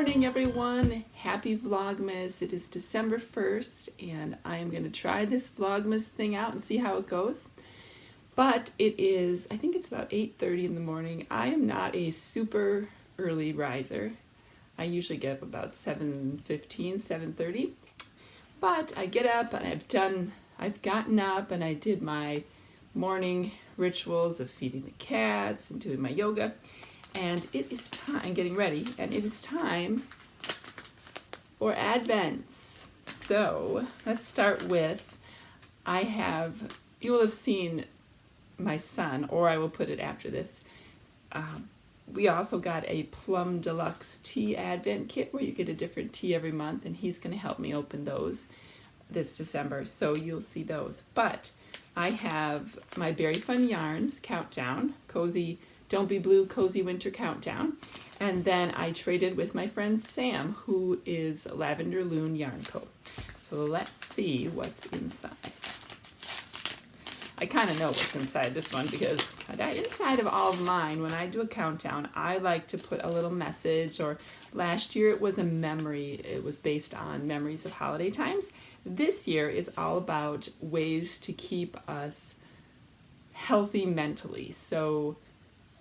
morning, everyone. Happy Vlogmas. It is December 1st, and I am going to try this Vlogmas thing out and see how it goes. But it is, I think it's about 8:30 in the morning. I am not a super early riser. I usually get up about 7:15, 7:30. But I get up and I've gotten up and I did my morning rituals of feeding the cats and doing my yoga. And it is time, getting ready, and it is time for Advents. So let's start with, you will have seen my son, or I will put it after this. We also got a Plum Deluxe Tea Advent Kit where you get a different tea every month, and he's going to help me open those this December, so you'll see those. But I have my Berry Fun Yarns Countdown, Cozy Don't Be Blue Cozy Winter Countdown, and then I traded with my friend Sam, who is Lavender Loon Yarn Co. So let's see what's inside. I kind of know what's inside this one because inside of all of mine, when I do a countdown, I like to put a little message, or last year it was a memory. It was based on memories of holiday times. This year is all about ways to keep us healthy mentally. So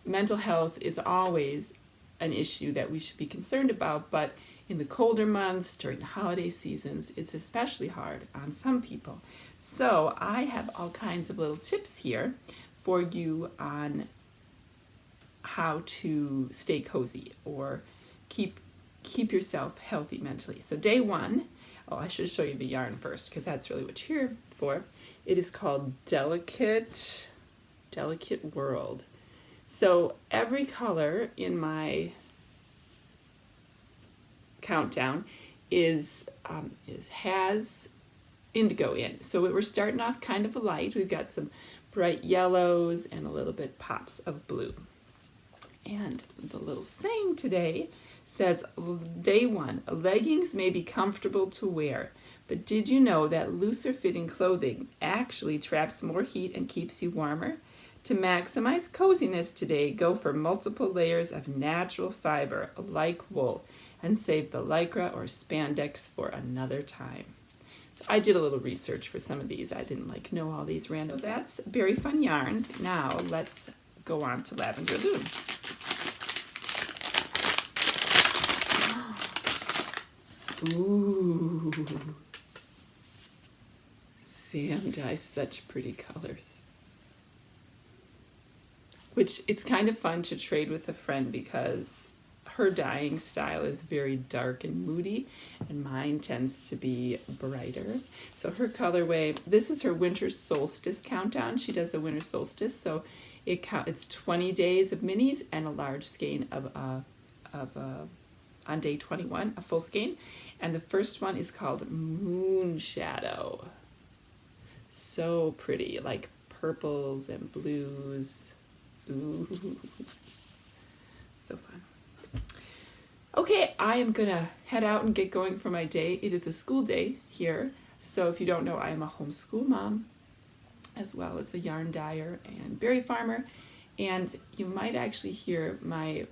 mental health is always an issue that we should be concerned about, but in the colder months, during the holiday seasons, it's especially hard on some people. So I have all kinds of little tips here for you on how to stay cozy or keep yourself healthy mentally. So day one, I should show you the yarn first because that's really what you're here for. It is called Delicate World. So every color in my countdown has indigo in. So we're starting off kind of a light. We've got some bright yellows and a little bit pops of blue. And the little saying today says, day one, leggings may be comfortable to wear, but did you know that looser fitting clothing actually traps more heat and keeps you warmer? To maximize coziness today, go for multiple layers of natural fiber like wool and save the lycra or spandex for another time. So I did a little research for some of these. I didn't know all these random. So that's Berry Fun Yarns. Now let's go on to Lavender Loon. Ooh. Sam dyes such pretty colors. Which it's kind of fun to trade with a friend because her dyeing style is very dark and moody, and mine tends to be brighter. So her colorway, this is her winter solstice countdown. She does a winter solstice, so it's 20 days of minis and a large skein on day 21, a full skein. And the first one is called Moon Shadow. So pretty, like purples and blues. Ooh, so fun. Okay, I am gonna head out and get going for my day. It is a school day here, so if you don't know, I am a homeschool mom as well as a yarn dyer and berry farmer, and you might actually hear my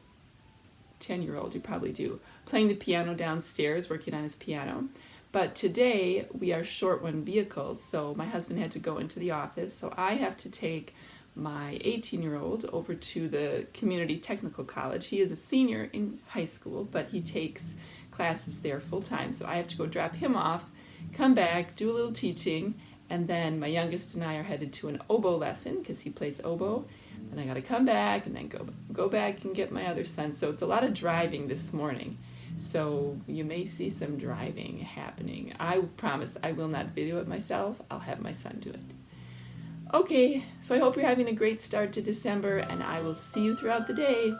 10-year-old, you probably do, playing the piano downstairs, working on his piano. But today we are short on vehicles, so my husband had to go into the office, so I have to take my 18-year-old over to the community technical college. He is a senior in high school, but he takes classes there full-time, so I have to go drop him off, come back, do a little teaching, and then my youngest and I are headed to an oboe lesson because he plays oboe, and I got to come back and then go back and get my other son. So it's a lot of driving this morning, so you may see some driving happening. I promise I will not video it myself. I'll have my son do it. Okay, so I hope you're having a great start to December, and I will see you throughout the day.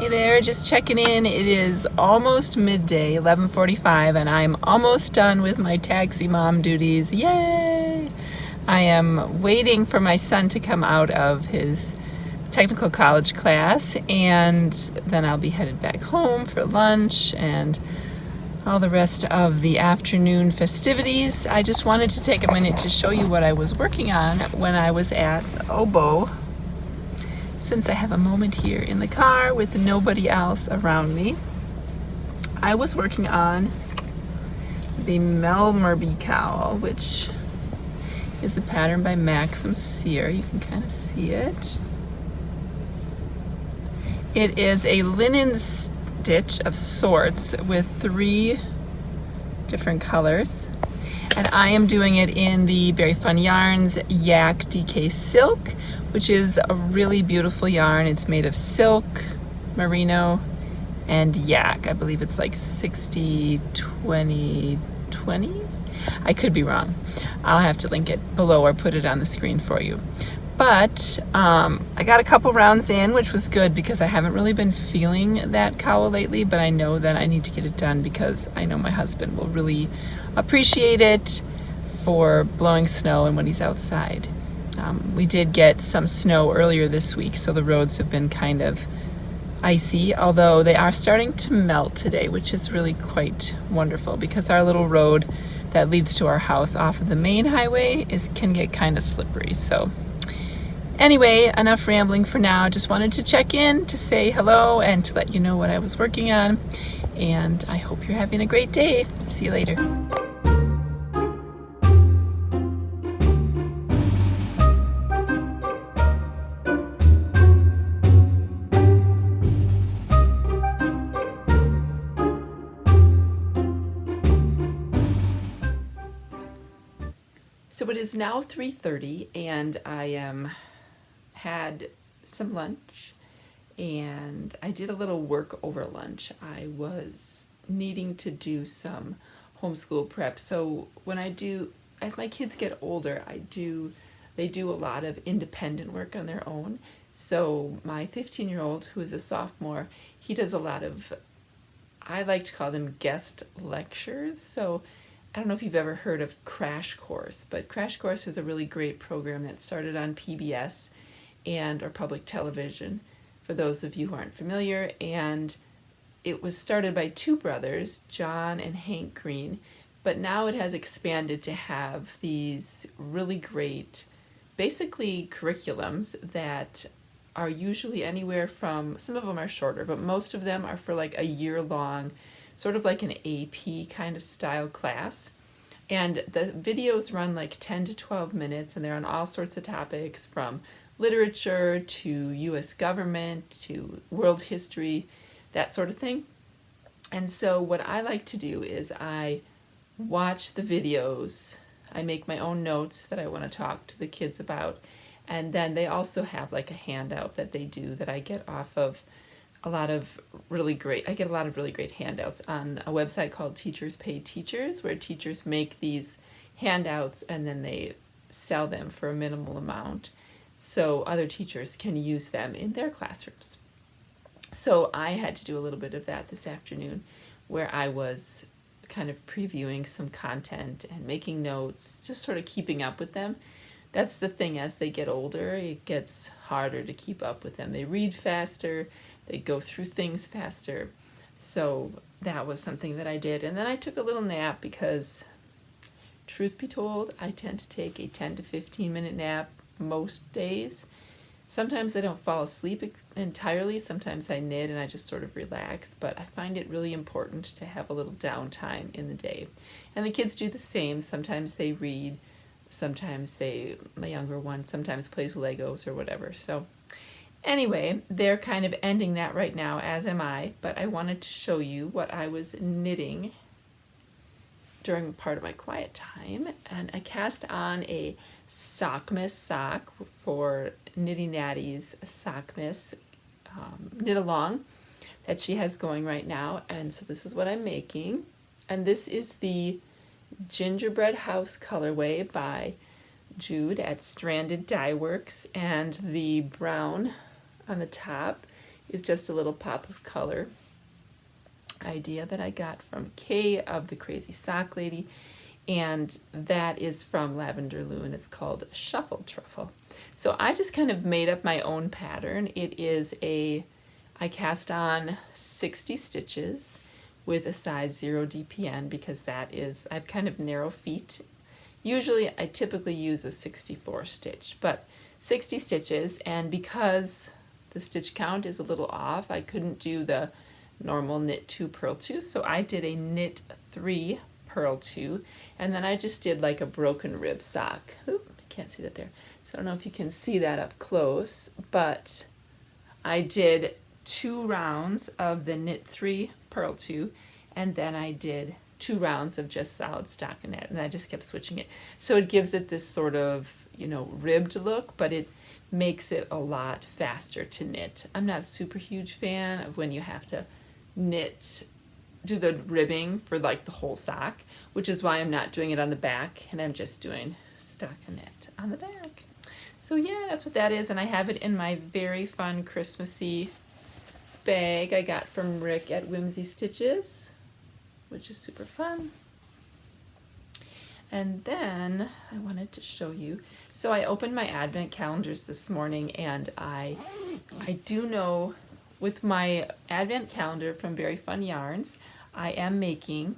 Hey there, just checking in. It is almost midday, 11:45, and I'm almost done with my taxi mom duties. Yay! I am waiting for my son to come out of his technical college class, and then I'll be headed back home for lunch and all the rest of the afternoon festivities. I just wanted to take a minute to show you what I was working on when I was at the oboe, since I have a moment here in the car with nobody else around me. I was working on the Melmerby cowl, which is a pattern by Maxim Sear. You can kind of see it. It is a linen stitch of sorts with 3 different colors, and I am doing it in the Berry Fun Yarns Yak DK Silk, which is a really beautiful yarn. It's made of silk, merino, and yak. I believe it's like 60-20-20. I could be wrong. I'll have to link it below or put it on the screen for you. But I got a couple rounds in, which was good because I haven't really been feeling that cowl lately, but I know that I need to get it done because I know my husband will really appreciate it for blowing snow and when he's outside. We did get some snow earlier this week, so the roads have been kind of icy, although they are starting to melt today, which is really quite wonderful because our little road that leads to our house off of the main highway can get kind of slippery. So anyway, enough rambling for now. Just wanted to check in to say hello and to let you know what I was working on, and I hope you're having a great day. See you later. So it is now 3:30, and I had some lunch, and I did a little work over lunch. I was needing to do some homeschool prep. So when as my kids get older, they do a lot of independent work on their own. So my 15-year-old, who is a sophomore, he does a lot of, I like to call them guest lectures. So I don't know if you've ever heard of Crash Course, but Crash Course is a really great program that started on PBS or public television, for those of you who aren't familiar. And it was started by 2 brothers, John and Hank Green, but now it has expanded to have these really great, basically curriculums that are usually anywhere from, some of them are shorter, but most of them are for like a year-long, sort of like an AP kind of style class. And the videos run like 10 to 12 minutes, and they're on all sorts of topics, from literature to US government to world history, that sort of thing. And so what I like to do is I watch the videos, I make my own notes that I want to talk to the kids about, and then they also have like a handout that they do that I get off of I get a lot of really great handouts on a website called Teachers Pay Teachers, where teachers make these handouts and then they sell them for a minimal amount so other teachers can use them in their classrooms. So I had to do a little bit of that this afternoon, where I was kind of previewing some content and making notes, just sort of keeping up with them. That's the thing, as they get older, it gets harder to keep up with them. They read faster, they go through things faster. So that was something that I did. And then I took a little nap because, truth be told, I tend to take a 10 to 15 minute nap most days. Sometimes I don't fall asleep entirely. Sometimes I knit and I just sort of relax. But I find it really important to have a little downtime in the day. And the kids do the same. Sometimes they read. Sometimes my younger one sometimes plays Legos or whatever. So anyway, they're kind of ending that right now, as am I, but I wanted to show you what I was knitting during part of my quiet time. And I cast on a Sockmas sock for Knitty Natty's Sockmas knit along that she has going right now. And so this is what I'm making. And this is the Gingerbread House colorway by Jude at Stranded Dye Works, and the brown on the top is just a little pop of color idea that I got from Kay of the Crazy Sock Lady, and that is from Lavender Loon. It's called Shuffle Truffle. So I just kind of made up my own pattern. It is I cast on 60 stitches with a size 0 DPN because that is, I have kind of narrow feet. Usually I typically use a 64 stitch, but 60 stitches, and because the stitch count is a little off, I couldn't do the normal knit 2 purl 2, so I did a knit 3 purl 2, and then I just did like a broken rib sock. Oop, I can't see that there, so I don't know if you can see that up close, but I did 2 rounds of the knit 3 purl 2, and then I did 2 rounds of just solid stockinette, and I just kept switching it. So it gives it this sort of, you know, ribbed look, but it makes it a lot faster to knit. I'm not a super huge fan of when you have to knit, do the ribbing for like the whole sock, which is why I'm not doing it on the back, and I'm just doing stockinette on the back. So yeah, that's what that is, and I have it in my very fun Christmassy bag I got from Rick at Whimsy Stitches, which is super fun. And then I wanted to show you, so I opened my advent calendars this morning, and I do know with my advent calendar from Very Fun Yarns, I am making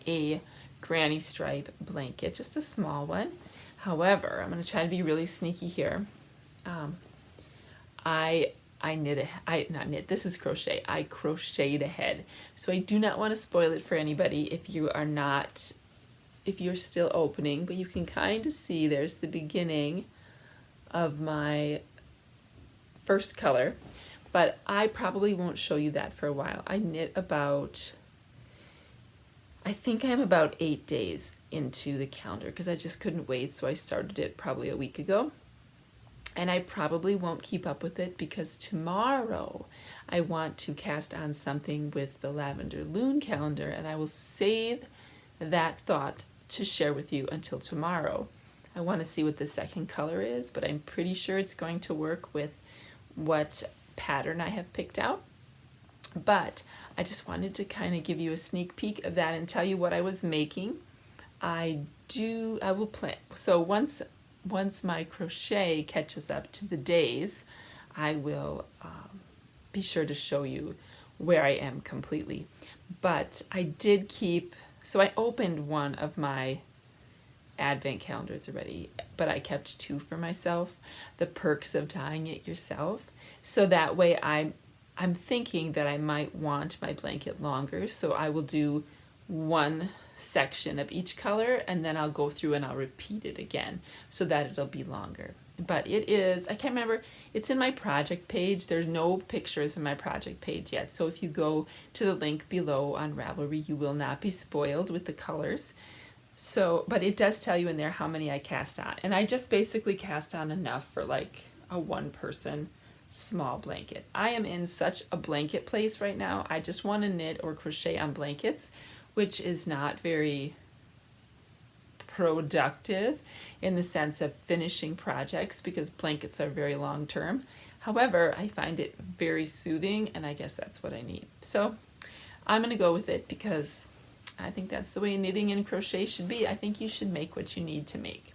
a granny stripe blanket, just a small one. However, I'm going to try to be really sneaky here. This is crochet. I crocheted ahead. So I do not want to spoil it for anybody if you're still opening, but you can kind of see there's the beginning of my first color, but I probably won't show you that for a while. I knit I think I'm about 8 days into the calendar because I just couldn't wait, so I started it probably a week ago. And I probably won't keep up with it because tomorrow I want to cast on something with the Lavender Loon calendar, and I will save that thought to share with you until tomorrow. I want to see what the second color is, but I'm pretty sure it's going to work with what pattern I have picked out. But I just wanted to kind of give you a sneak peek of that and tell you what I was making. I will plan. So once my crochet catches up to the days, I will be sure to show you where I am completely. But I did so I opened one of my advent calendars already, but I kept 2 for myself, the perks of tying it yourself. So that way I'm thinking that I might want my blanket longer, so I will do one section of each color, and then I'll go through and I'll repeat it again so that it'll be longer. But it is, I can't remember, it's in my project page. There's no pictures in my project page yet, so if you go to the link below on Ravelry, you will not be spoiled with the colors. So, but it does tell you in there how many I cast on, and I just basically cast on enough for like a 1-person small blanket. I am in such a blanket place right now. I just want to knit or crochet on blankets, which is not very productive in the sense of finishing projects because blankets are very long term. However, I find it very soothing, and I guess that's what I need. So I'm going to go with it because I think that's the way knitting and crochet should be. I think you should make what you need to make.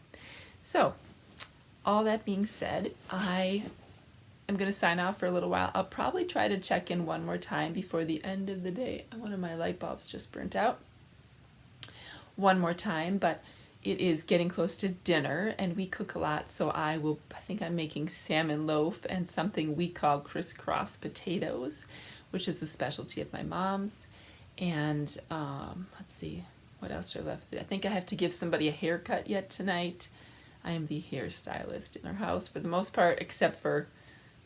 So all that being said, I am going to sign off for a little while. I'll probably try to check in one more time before the end of the day. One of my light bulbs just burnt out. One more time, but it is getting close to dinner and we cook a lot, so I think I'm making salmon loaf and something we call crisscross potatoes, which is a specialty of my mom's. And let's see, what else are left? I think I have to give somebody a haircut yet tonight. I am the hairstylist in our house for the most part, except for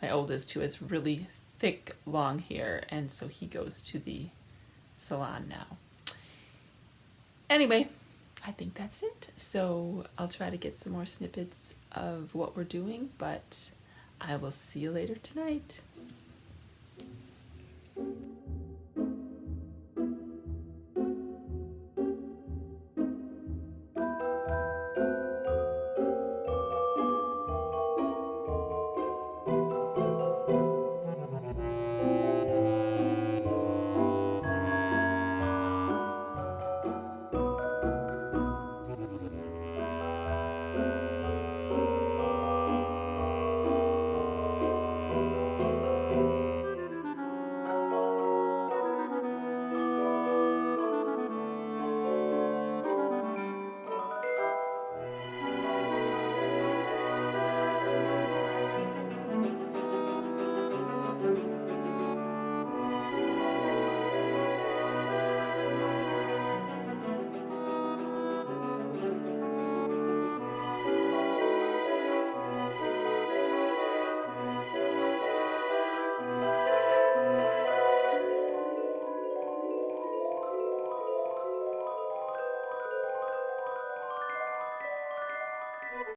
my oldest, who has really thick, long hair, and so he goes to the salon now. Anyway, I think that's it. So I'll try to get some more snippets of what we're doing, but I will see you later tonight.